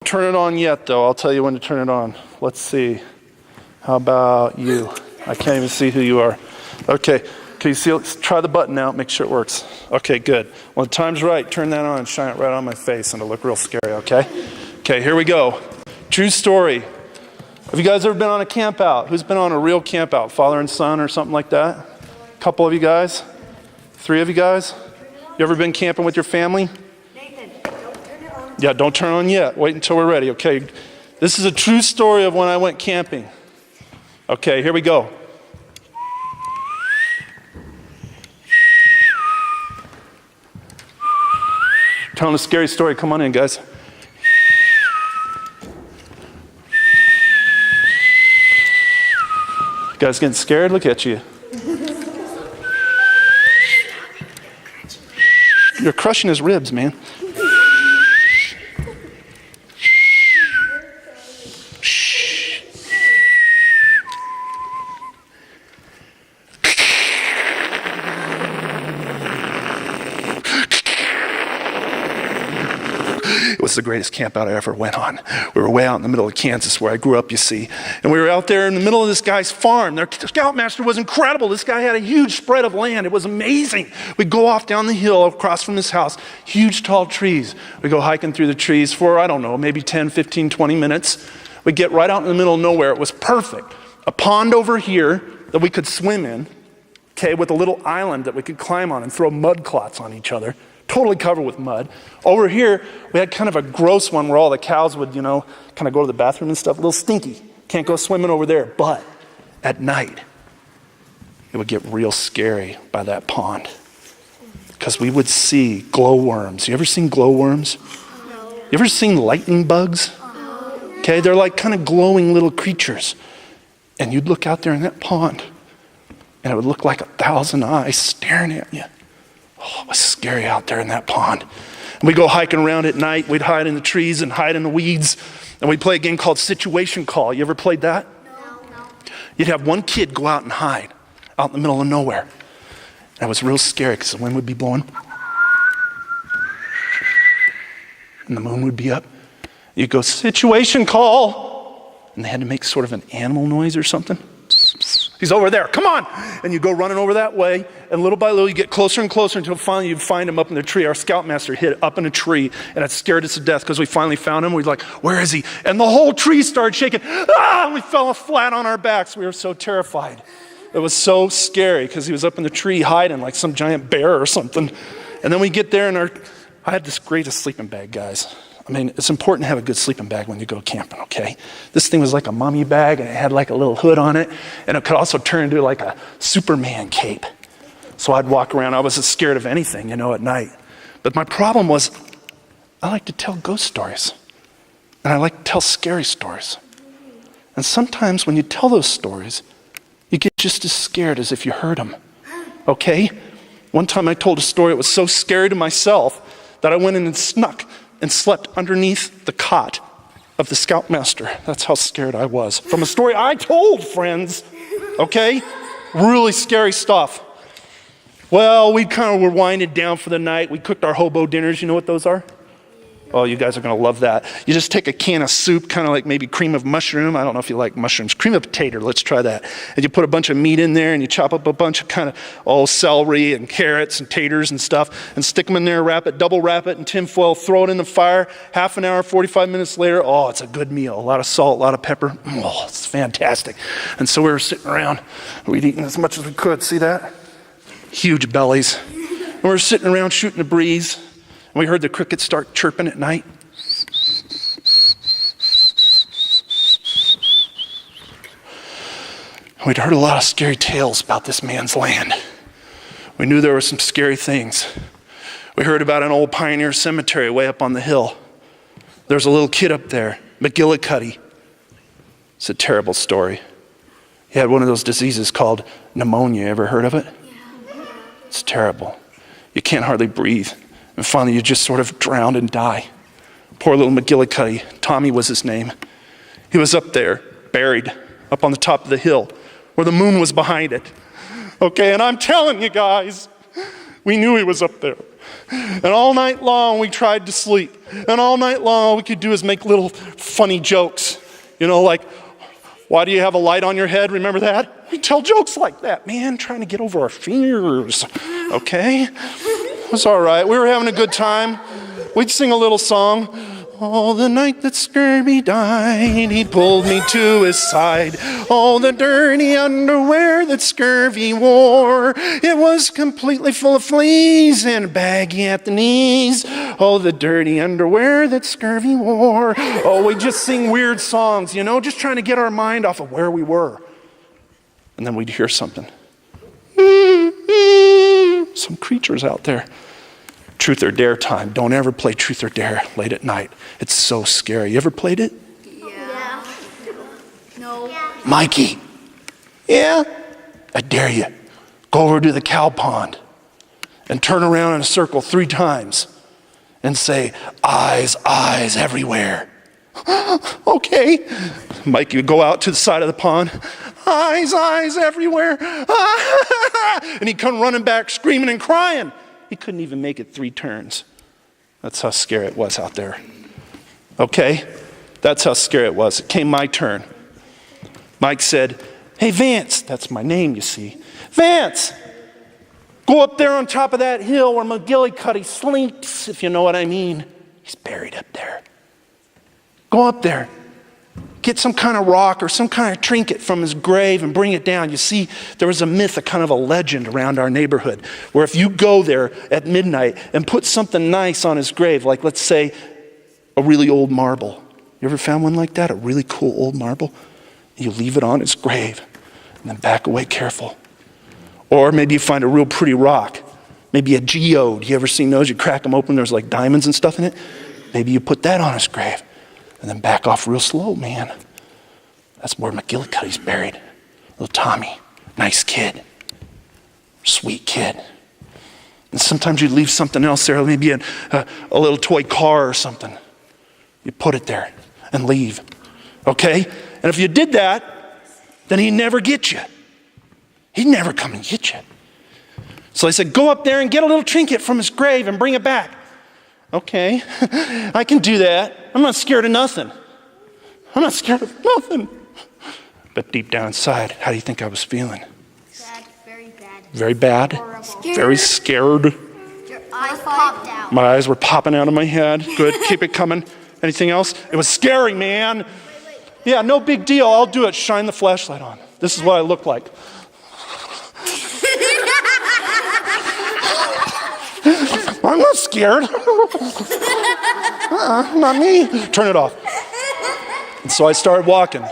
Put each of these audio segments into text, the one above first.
turn it on yet, though. I'll tell you when to turn it on. Let's see. How about you? I can't even see who you are. Okay. Can you see? Let's try the button out. Make sure it works. Okay, good. When the time's right, turn that on and shine it right on my face, and it'll look real scary, okay? Okay, here we go. True story. Have you guys ever been on a camp out? Who's been on a real camp out? Father and son or something like that? A couple of you guys? 3 of you guys? You ever been camping with your family? Nathan, don't turn it on. Yeah, don't turn on yet. Wait until we're ready, okay? This is a true story of when I went camping. Okay, here we go. Telling a scary story. Come on in, guys. You guys getting scared? Look at you. You're crushing his ribs, man. It was the greatest camp out I ever went on. We were way out in the middle of Kansas where I grew up, you see. And we were out there in the middle of this guy's farm. Their scoutmaster was incredible. This guy had a huge spread of land. It was amazing. We'd go off down the hill across from his house, huge tall trees. We'd go hiking through the trees for, I don't know, maybe 10, 15, 20 minutes. We'd get right out in the middle of nowhere. It was perfect. A pond over here that we could swim in, okay, with a little island that we could climb on and throw mud clots on each other. Totally covered with mud. Over here, we had kind of a gross one where all the cows would, kind of go to the bathroom and stuff. A little stinky. Can't go swimming over there. But at night, it would get real scary by that pond. Because we would see glowworms. You ever seen glowworms? No. You ever seen lightning bugs? No. Okay, they're like kind of glowing little creatures. And you'd look out there in that pond, and it would look like 1,000 eyes staring at you. Oh, it was scary out there in that pond. And we'd go hiking around at night. We'd hide in the trees and hide in the weeds. And we'd play a game called Situation Call. You ever played that? No. You'd have one kid go out and hide out in the middle of nowhere. And it was real scary because the wind would be blowing. And the moon would be up. You'd go, Situation Call. And they had to make sort of an animal noise or something. He's over there, come on! And you go running over that way, and little by little you get closer and closer until finally you find him up in the tree. Our scoutmaster hid up in a tree, and it scared us to death because we finally found him. We're like, where is he? And the whole tree started shaking. And we fell flat on our backs. We were so terrified. It was so scary because he was up in the tree hiding like some giant bear or something. And then we get there, and I had this greatest sleeping bag, guys. I mean, it's important to have a good sleeping bag when you go camping, okay? This thing was like a mummy bag, and it had like a little hood on it, and it could also turn into like a Superman cape. So I'd walk around. I wasn't scared of anything, at night. But my problem was I like to tell ghost stories, and I like to tell scary stories. And sometimes when you tell those stories, you get just as scared as if you heard them, okay? One time I told a story. It was so scary to myself that I went in and snuck and slept underneath the cot of the scoutmaster. That's how scared I was. From a story I told, friends, okay? Really scary stuff. Well, we kind of were winding down for the night. We cooked our hobo dinners. You know what those are? Oh, you guys are going to love that. You just take a can of soup, kind of like maybe cream of mushroom. I don't know if you like mushrooms. Cream of potato, let's try that. And you put a bunch of meat in there, and you chop up a bunch of kind of celery and carrots and taters and stuff, and stick them in there, double wrap it in tinfoil, throw it in the fire. Half an hour, 45 minutes later, oh, it's a good meal. A lot of salt, a lot of pepper. Oh, it's fantastic. And so we were sitting around. We'd eaten as much as we could. See that? Huge bellies. And we were sitting around shooting the breeze. And we heard the crickets start chirping at night. We'd heard a lot of scary tales about this man's land. We knew there were some scary things. We heard about an old pioneer cemetery way up on the hill. There's a little kid up there, McGillicuddy. It's a terrible story. He had one of those diseases called pneumonia. Ever heard of it? Yeah. It's terrible. You can't hardly breathe. And finally, you just sort of drowned and die. Poor little McGillicuddy. Tommy was his name. He was up there, buried, up on the top of the hill, where the moon was behind it. Okay, and I'm telling you guys, we knew he was up there. And all night long we tried to sleep. And all night long all we could do is make little funny jokes. You know, like, why do you have a light on your head? Remember that? We tell jokes like that, man, trying to get over our fears, okay? It was all right. We were having a good time. We'd sing a little song. Oh, the night that Scurvy died, he pulled me to his side. Oh, the dirty underwear that Scurvy wore, it was completely full of fleas and baggy at the knees. Oh, the dirty underwear that Scurvy wore. Oh, we just sing weird songs, you know, just trying to get our mind off of where we were. And then we'd hear something. Some creatures out there. Truth or dare time. Don't ever play truth or dare late at night. It's so scary. You ever played it? Yeah. No. Yeah. Mikey. Yeah? I dare you. Go over to the cow pond and turn around in a circle 3 times and say, eyes, eyes everywhere. Okay. Mikey would go out to the side of the pond. Eyes, eyes everywhere. And he'd come running back screaming and crying. He couldn't even make it 3 turns. That's how scary it was out there. Okay? That's how scary it was. It came my turn. Mike said, hey, Vance. That's my name, you see. Vance, go up there on top of that hill where McGillicuddy sleeps, if you know what I mean. He's buried up there. Go up there. Get some kind of rock or some kind of trinket from his grave and bring it down. You see, there was a myth, a kind of a legend around our neighborhood, where if you go there at midnight and put something nice on his grave, like let's say a really old marble. You ever found one like that? A really cool old marble? You leave it on his grave and then back away careful. Or maybe you find a real pretty rock. Maybe a geode. You ever seen those? You crack them open, there's like diamonds and stuff in it. Maybe you put that on his grave. And then back off real slow, man. That's where McGillicuddy's buried. Little Tommy, nice kid, sweet kid. And sometimes you leave something else there, maybe a little toy car or something. You put it there and leave, okay? And if you did that, then he'd never get you. He'd never come and get you. So I said, go up there and get a little trinket from his grave and bring it back. Okay, I can do that. I'm not scared of nothing. I'm not scared of nothing. But deep down inside, how do you think I was feeling? Bad, very bad. Very bad? Horrible. Very scared. Your eyes popped out. My eyes were popping out of my head. Good, keep it coming. Anything else? It was scary, man. Yeah, no big deal. I'll do it. Shine the flashlight on. This is what I look like. I'm not scared. Not me. Turn it off. And so I started walking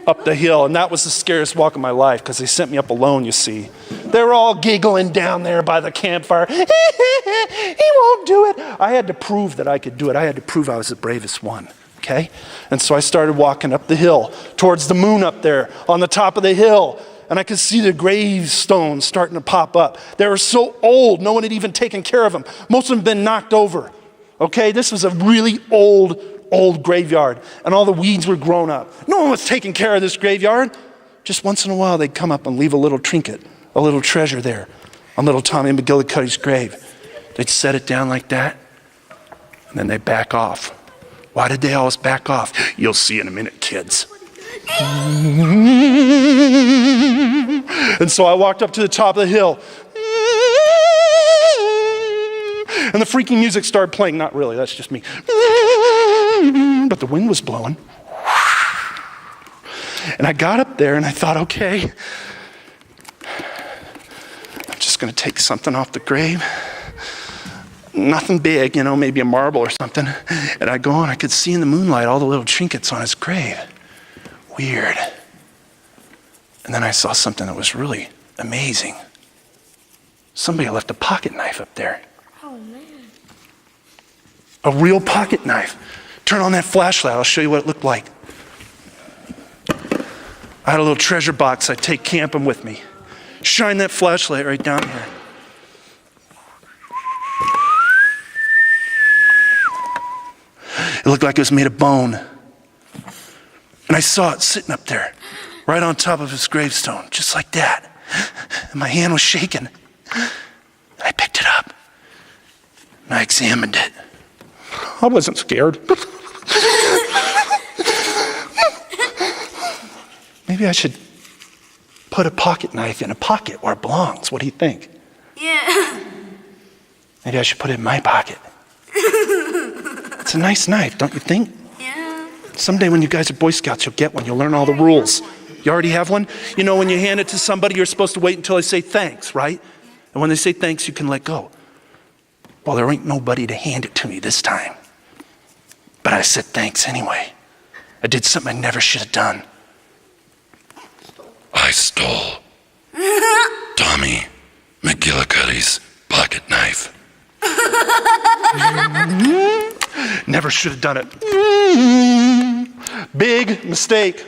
up the hill, and that was the scariest walk of my life because they sent me up alone, you see. They were all giggling down there by the campfire. He won't do it. I had to prove that I could do it. I had to prove I was the bravest one, okay? And so I started walking up the hill towards the moon up there on the top of the hill. And I could see the gravestones starting to pop up. They were so old, no one had even taken care of them. Most of them had been knocked over. Okay, this was a really old graveyard. And all the weeds were grown up. No one was taking care of this graveyard. Just once in a while, they'd come up and leave a little trinket, a little treasure there on little Tommy McGillicuddy's grave. They'd set it down like that, and then they'd back off. Why did they always back off? You'll see in a minute, kids. And so I walked up to the top of the hill. And the freaking music started playing. Not really, that's just me. But the wind was blowing. And I got up there and I thought, okay, I'm just going to take something off the grave. Nothing big, you know, maybe a marble or something. And I go on, I could see in the moonlight all the little trinkets on his grave. Weird. And then I saw something that was really amazing. Somebody left a pocket knife up there. Oh, man. A real pocket knife. Turn on that flashlight, I'll show you what it looked like. I had a little treasure box I'd take camping with me. Shine that flashlight right down here. It looked like it was made of bone. And I saw it sitting up there, right on top of his gravestone, just like that. And my hand was shaking. I picked it up, and I examined it. I wasn't scared. Maybe I should put a pocket knife in a pocket where it belongs. What do you think? Yeah. Maybe I should put it in my pocket. It's a nice knife, don't you think? Yeah. Someday when you guys are Boy Scouts, you'll get one. You'll learn all the rules. You already have one? You know, when you hand it to somebody, you're supposed to wait until they say thanks, right? And when they say thanks, you can let go. Well, there ain't nobody to hand it to me this time. But I said thanks anyway. I did something I never should have done. I stole Tommy McGillicuddy's pocket knife. Never should have done it. Big mistake.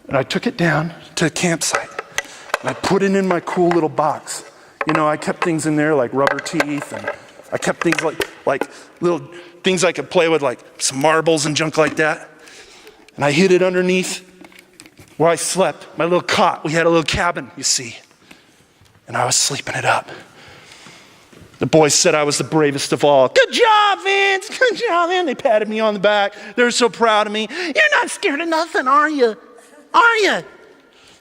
And I took it down to the campsite. And I put it in my cool little box. You know, I kept things in there like rubber teeth, and I kept things like little things I could play with, like some marbles and junk like that. And I hid it underneath where I slept, my little cot. We had a little cabin, you see. And I was sleeping it up. The boys said I was the bravest of all. Good job, Vance. Good job, man. They patted me on the back. They were so proud of me. You're not scared of nothing, are you? Are you?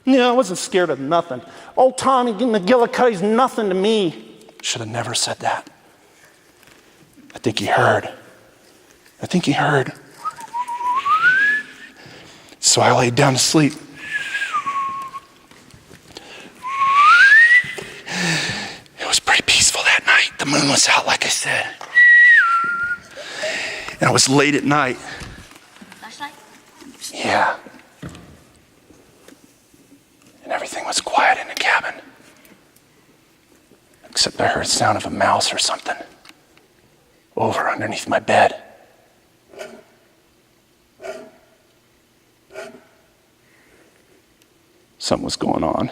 No, I wasn't scared of nothing. Old Tommy McGillicuddy's nothing to me. Should have never said that. I think he heard. So I laid down to sleep. It was pretty peaceful that night. The moon was out, like I said. And it was late at night. Flashlight? Yeah. And everything was quiet in the cabin. Except I heard the sound of a mouse or something over underneath my bed. Something was going on.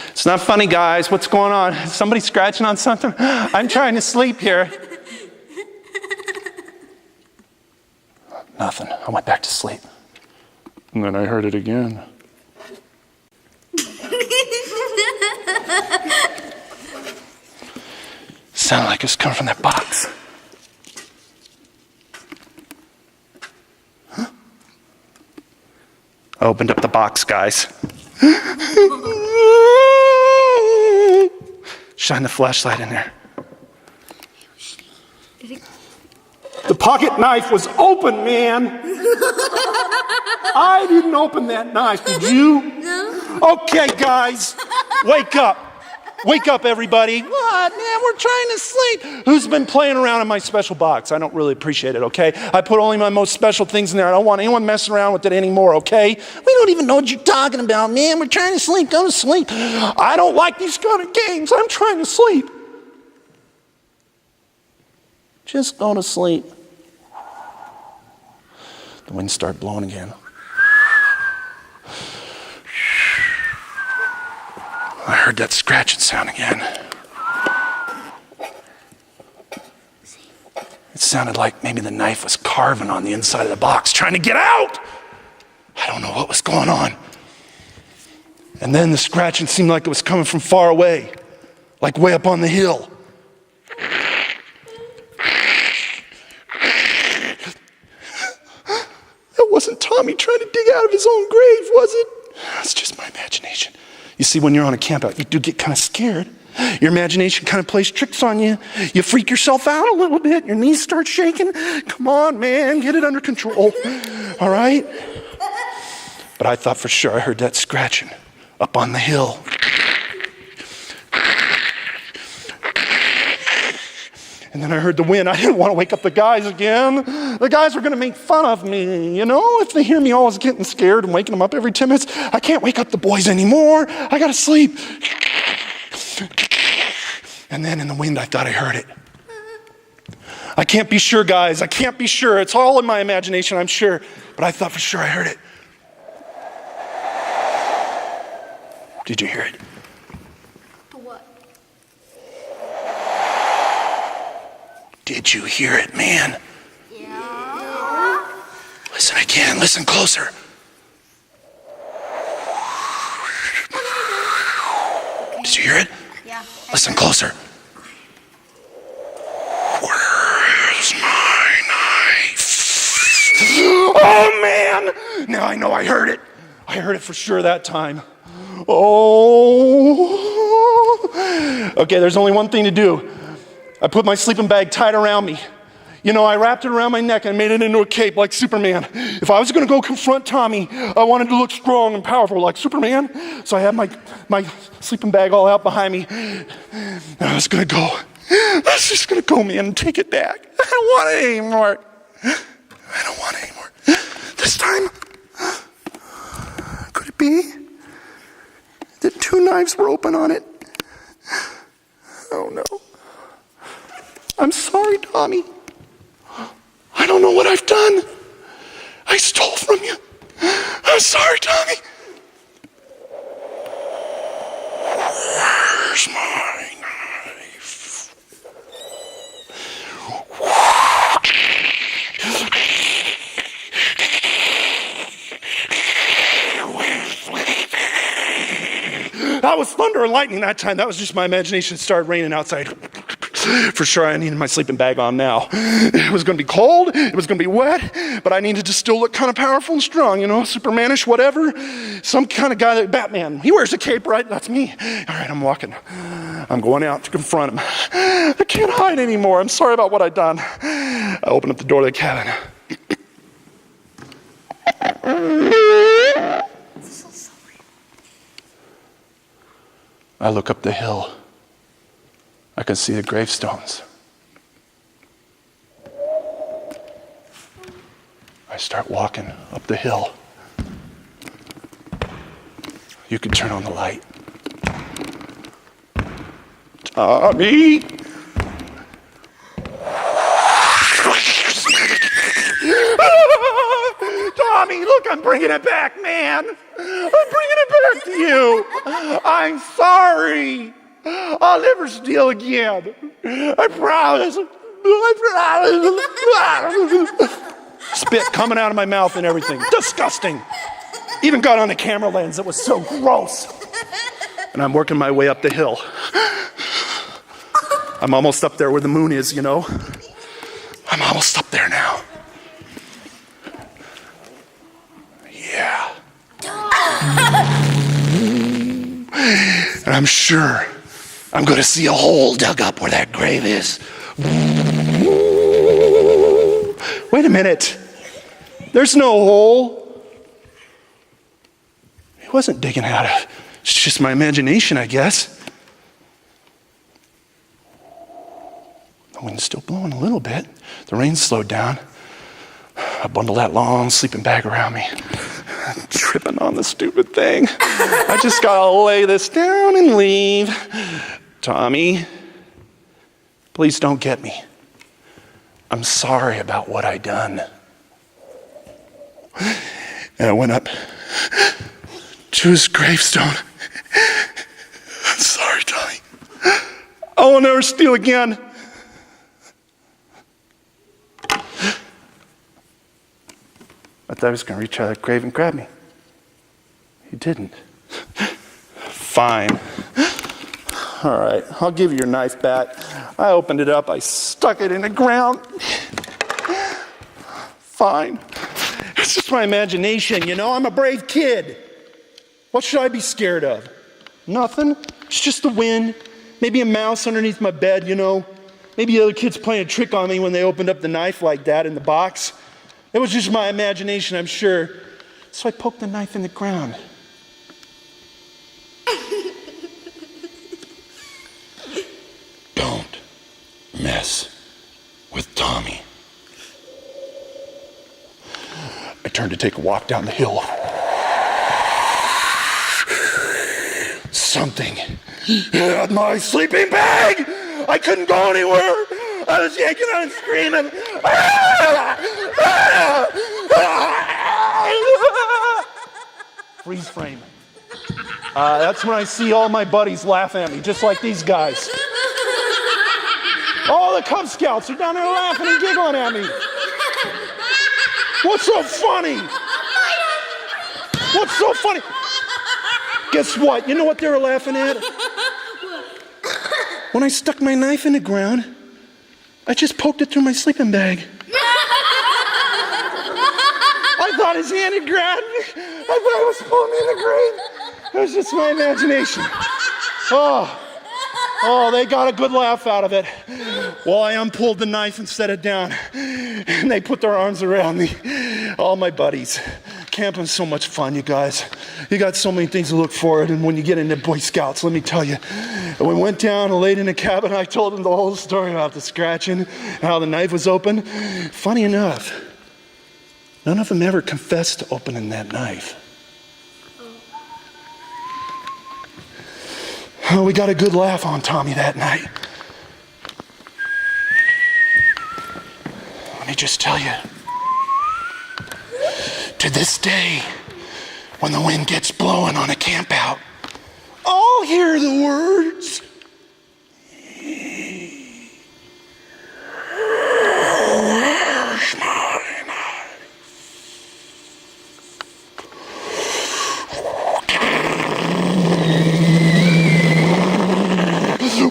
It's not funny, guys. What's going on? Is somebody scratching on something? I'm trying to sleep here. Nothing. I went back to sleep. And then I heard it again. Sounded like it was coming from that box. Huh? I opened up the box, guys. Shine the flashlight in there. The pocket knife was open, man. I didn't open that knife, did you? No. Okay, guys, wake up. Wake up, everybody. What, man? We're trying to sleep. Who's been playing around in my special box? I don't really appreciate it, okay? I put only my most special things in there. I don't want anyone messing around with it anymore, okay? We don't even know what you're talking about, man. We're trying to sleep. Go to sleep. I don't like these kind of games. I'm trying to sleep. Just go to sleep. The wind started blowing again. I heard that scratching sound again. It sounded like maybe the knife was carving on the inside of the box, trying to get out. I don't know what was going on. And then the scratching seemed like it was coming from far away, like way up on the hill. That wasn't Tommy trying to dig out of his own grave, was it? It's just my imagination. You see, when you're on a camp out, you do get kind of scared. Your imagination kind of plays tricks on you. You freak yourself out a little bit. Your knees start shaking. Come on, man, get it under control. All right? But I thought for sure I heard that scratching up on the hill. And then I heard the wind. I didn't want to wake up the guys again. The guys were going to make fun of me, you know, if they hear me always getting scared and waking them up every 10 minutes. I can't wake up the boys anymore. I got to sleep. And then in the wind, I thought I heard it. I can't be sure, guys. I can't be sure. It's all in my imagination, I'm sure. But I thought for sure I heard it. Did you hear it? What? Did you hear it, man? Yeah. Listen again. Listen closer. Did you hear it? Yeah. Listen closer. Superman! Now I know I heard it. I heard it for sure that time. Oh. Okay, there's only one thing to do. I put my sleeping bag tight around me. You know, I wrapped it around my neck and made it into a cape like Superman. If I was gonna go confront Tommy, I wanted to look strong and powerful like Superman. So I had my sleeping bag all out behind me. And I was gonna go. I was just gonna go, man, and take it back. I don't want it anymore. I don't want it anymore. This time, could it be that 2 knives were open on it? Oh no. I'm sorry, Tommy. I don't know what I've done. I stole from you. I'm sorry, Tommy. Where's my knife? That was thunder and lightning that time. That was just my imagination. It started raining outside. For sure, I needed my sleeping bag on now. It was going to be cold, it was going to be wet, but I needed to still look kind of powerful and strong, you know, Supermanish, whatever. Some kind of guy like Batman. He wears a cape, right? That's me. All right, I'm walking. I'm going out to confront him. I can't hide anymore. I'm sorry about what I've done. I open up the door of the cabin. I look up the hill. I can see the gravestones. I start walking up the hill. You can turn on the light. Tommy! Tommy, look, I'm bringing it back, man. I'm bringing it back to you. I'm sorry. I'll never steal again. I promise. I promise. Spit coming out of my mouth and everything. Disgusting. Even got on the camera lens. It was so gross. And I'm working my way up the hill. I'm almost up there where the moon is, you know. I'm almost up there now. Yeah. And I'm sure I'm going to see a hole dug up where that grave is. Wait a minute. There's no hole. He wasn't digging out of. It's just my imagination, I guess. The wind's still blowing a little bit. The rain slowed down. I bundle that long sleeping bag around me. I'm tripping on the stupid thing. I just gotta lay this down and leave. Tommy, please don't get me. I'm sorry about what I done. And I went up to his gravestone. I'm sorry, Tommy. I will never steal again. I thought he was going to reach out of that grave and grab me. He didn't. Fine. All right, I'll give you your knife back. I opened it up. I stuck it in the ground. Fine. It's just my imagination, you know? I'm a brave kid. What should I be scared of? Nothing. It's just the wind. Maybe a mouse underneath my bed, you know? Maybe the other kids playing a trick on me when they opened up the knife like that in the box. It was just my imagination, I'm sure. So I poked the knife in the ground. Don't mess with Tommy. I turned to take a walk down the hill. Something had my sleeping bag. I couldn't go anywhere. I was yanking and screaming. Freeze frame. That's when I see all my buddies laugh at me, just like these guys. All the Cub Scouts are down there laughing and giggling at me. What's so funny? What's so funny? Guess what? You know what they were laughing at? When I stuck my knife in the ground, I just poked it through my sleeping bag. I thought his hand and grabbed me. I thought he was pulling me in the grave. It was just my imagination. Oh, they got a good laugh out of it. Well, I unpulled the knife and set it down. And they put their arms around me. All my buddies. Camping's so much fun, you guys. You got so many things to look forward to. And when you get into Boy Scouts, let me tell you. We went down and laid in the cabin. I told them the whole story about the scratching and how the knife was open. Funny enough, none of them ever confessed to opening that knife. Oh, we got a good laugh on Tommy that night. Let me just tell you, to this day, when the wind gets blowing on a camp out, I'll hear the words. Where's my knife?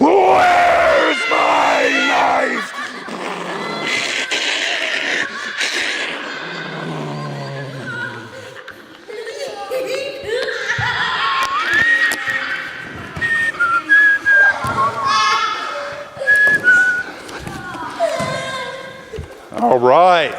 Where's my knife? All right.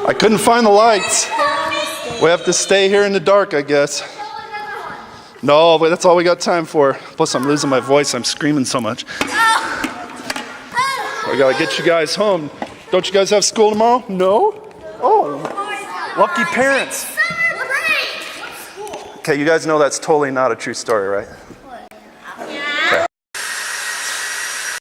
I couldn't find the lights. We have to stay here in the dark, I guess. No, but that's all we got time for. Plus, I'm losing my voice. I'm screaming so much. We gotta get you guys home. Don't you guys have school tomorrow? No? Oh, lucky parents. Okay, you guys know that's totally not a true story, right?